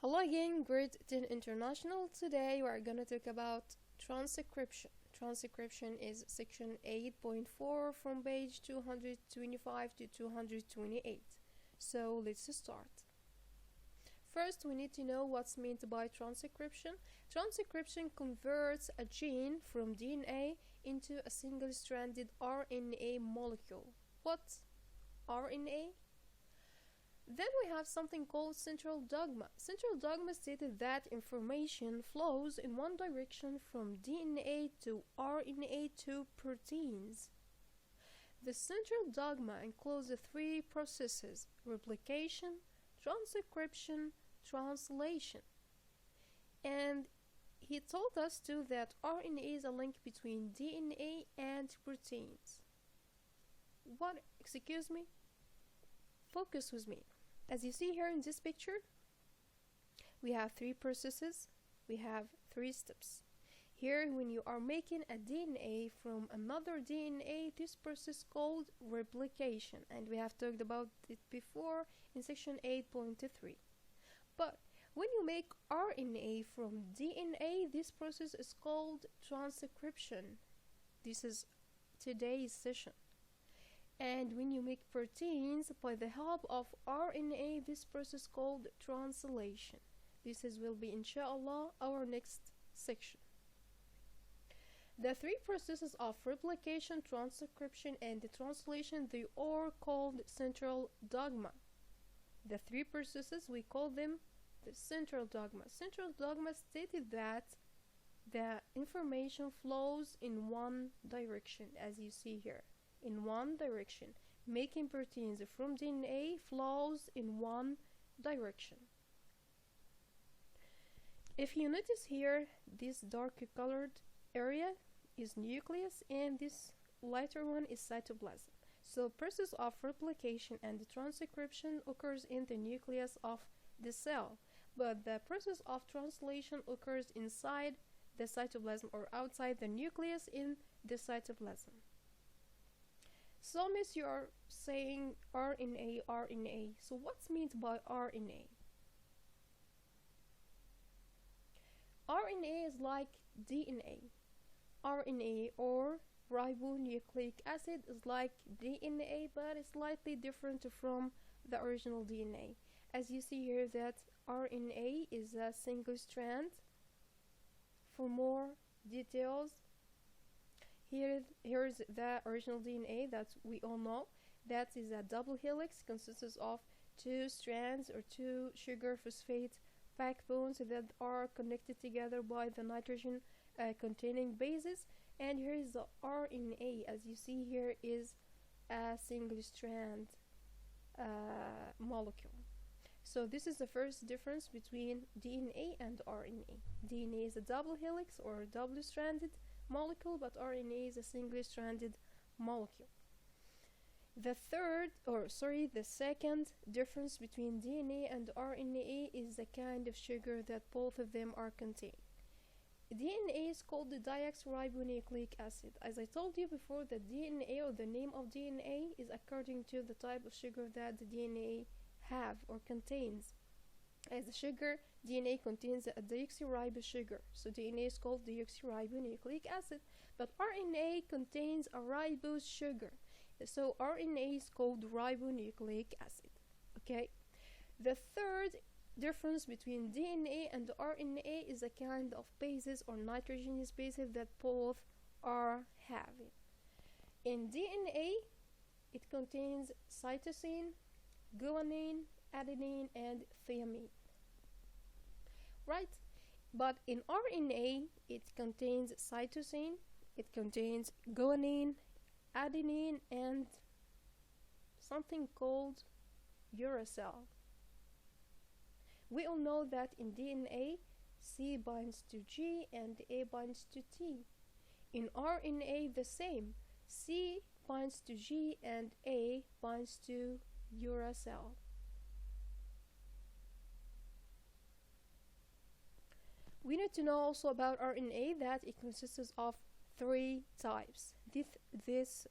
Hello again, Grade 10 International. Today we are going to talk about transcription. Transcription is section 8.4 from page 225 to 228. So let's start. First, we need to know what's meant by transcription. Transcription converts a gene from DNA into a single-stranded RNA molecule. What? RNA? Then we have something called central dogma. Central dogma stated that information flows in one direction from DNA to RNA to proteins. The central dogma includes the three processes: replication, transcription, translation. And he told us too that RNA is a link between DNA and proteins. What? Excuse me? Focus with me. As you see here in this picture, we have three processes, we have three steps. Here, when you are making a DNA from another DNA, this process is called replication, and we have talked about it before in section 8.3. But when you make RNA from DNA, this process is called transcription. This is today's session. And when you make proteins by the help of RNA, this process is called translation. Will be, inshallah, our next section. The three processes of replication, transcription, and the translation, they are called central dogma. The three processes, we call them the central dogma. Central dogma stated that the information flows in one direction, as you see here. In one direction. Making proteins from DNA flows in one direction. If you notice here, this dark colored area is nucleus and this lighter one is cytoplasm. So process of replication and transcription occurs in the nucleus of the cell, but the process of translation occurs inside the cytoplasm or outside the nucleus in the cytoplasm. So, miss, you are saying RNA, RNA. So, what's meant by RNA? RNA is like DNA. RNA or ribonucleic acid is like DNA, but it's slightly different from the original DNA. As you see here, that RNA is a single strand. For more details, here's the original DNA that we all know. That is a double helix, consists of two strands or two sugar phosphate backbones that are connected together by the nitrogen containing bases. And here is the RNA. As you see here is a single strand molecule. So this is the first difference between DNA and RNA. DNA is a double helix or double stranded molecule, but RNA is a single stranded molecule. The second difference between DNA and RNA is the kind of sugar that both of them are contained. DNA is called the deoxyribonucleic acid. As I told you before, the DNA or the name of DNA is according to the type of sugar that the DNA have or contains. As the sugar, DNA contains a deoxyribose sugar, so DNA is called deoxyribonucleic acid, but RNA contains a ribose sugar, so RNA is called ribonucleic acid. Okay. The third difference between DNA and RNA is a kind of bases or nitrogenous bases that both are having. In DNA, it contains cytosine, guanine, adenine, and thymine. Right? But in RNA, it contains cytosine, it contains guanine, adenine, and something called uracil. We all know that in DNA, C binds to G and A binds to T. In RNA, the same. C binds to G and A binds to uracil. We need to know also about RNA that it consists of three types. These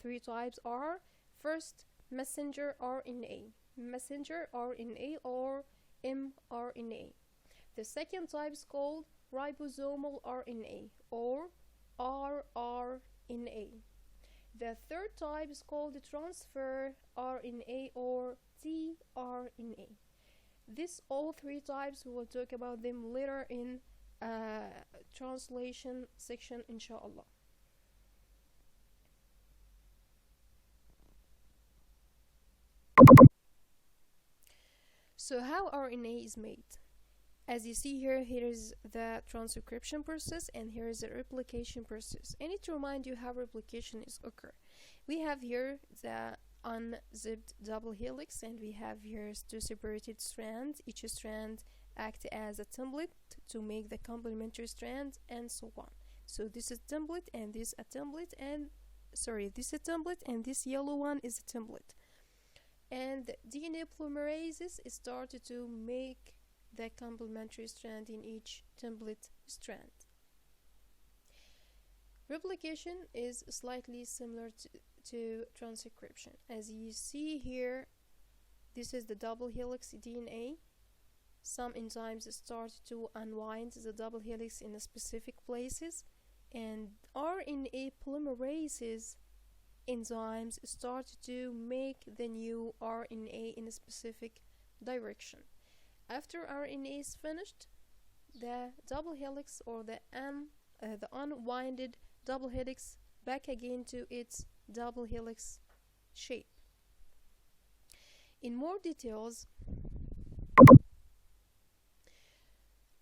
three types are: first, messenger RNA or mRNA. The second type is called ribosomal RNA or rRNA. The third type is called transfer RNA or tRNA. This all three types we will talk about them later in translation section, inshallah. So how RNA is made? As you see here, here is the transcription process and here is the replication process. I need to remind you how replication is occur. We have here the unzipped double helix and we have here two separated strands. Each strand act as a template to make the complementary strand and so on. So this is template and this a template and this is a template and this yellow one is a template. And DNA polymerases started to make the complementary strand in each template strand. Replication is slightly similar to transcription. As you see here, this is the double helix DNA. Some enzymes start to unwind the double helix in specific places, and RNA polymerases enzymes start to make the new RNA in a specific direction. After RNA is finished, the double helix or the unwinded double helix back again to its double helix shape. In more details,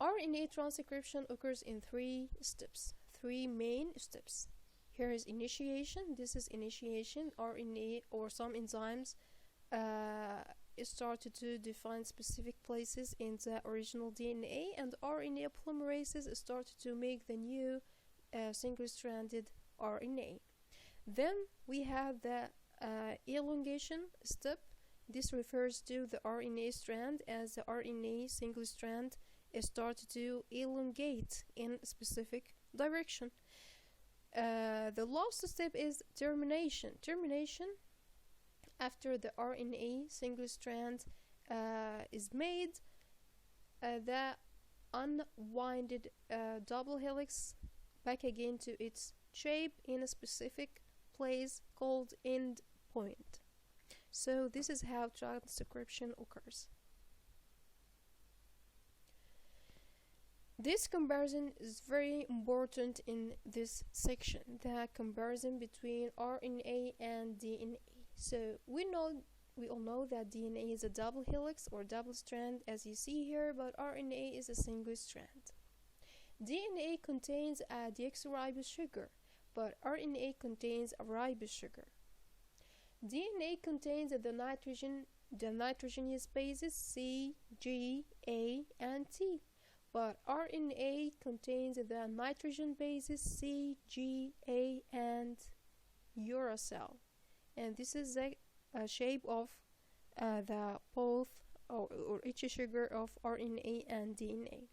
RNA transcription occurs in three main steps. Here is initiation. This is initiation. RNA or some enzymes started to define specific places in the original DNA, and RNA polymerases started to make the new single-stranded RNA. Then we have the elongation step. This refers to the RNA strand as the RNA single strand started to elongate in a specific direction. The last step is termination. Termination, after the RNA single strand is made, the unwinded double helix back again to its shape in a specific place called end point. So this is how transcription occurs. This comparison is very important in this section, the comparison between RNA and DNA. So we all know that DNA is a double helix or double strand as you see here, but RNA is a single strand. DNA contains a deoxyribose sugar, but RNA contains a ribose sugar. DNA contains the nitrogenous bases C, G, A, and T, but RNA contains the nitrogen bases C, G, A, and uracil. And this is the shape of the both or each sugar of RNA and DNA.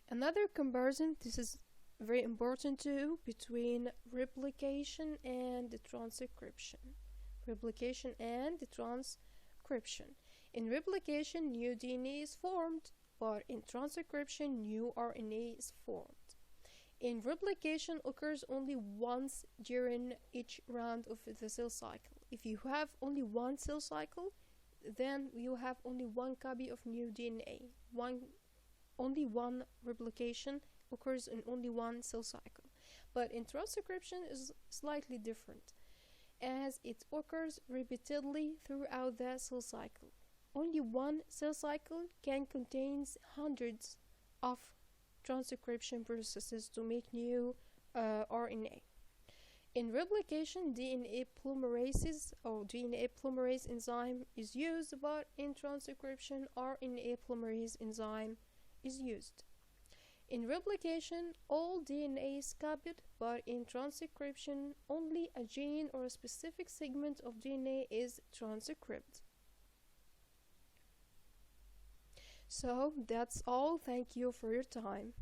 Another comparison, this is very important too, between replication and the transcription. Replication and the transcription. In replication, new DNA is formed, but in transcription, new RNA is formed. In replication occurs only once during each round of the cell cycle. If you have only one cell cycle, then you have only one copy of new DNA. Only one replication occurs in only one cell cycle. But in transcription is slightly different, as it occurs repeatedly throughout the cell cycle. Only one cell cycle can contain hundreds of transcription processes to make new RNA. In replication, DNA polymerase enzyme is used, but in transcription, RNA polymerase enzyme is used. In replication, all DNA is copied, but in transcription, only a gene or a specific segment of DNA is transcribed. So that's all. Thank you for your time.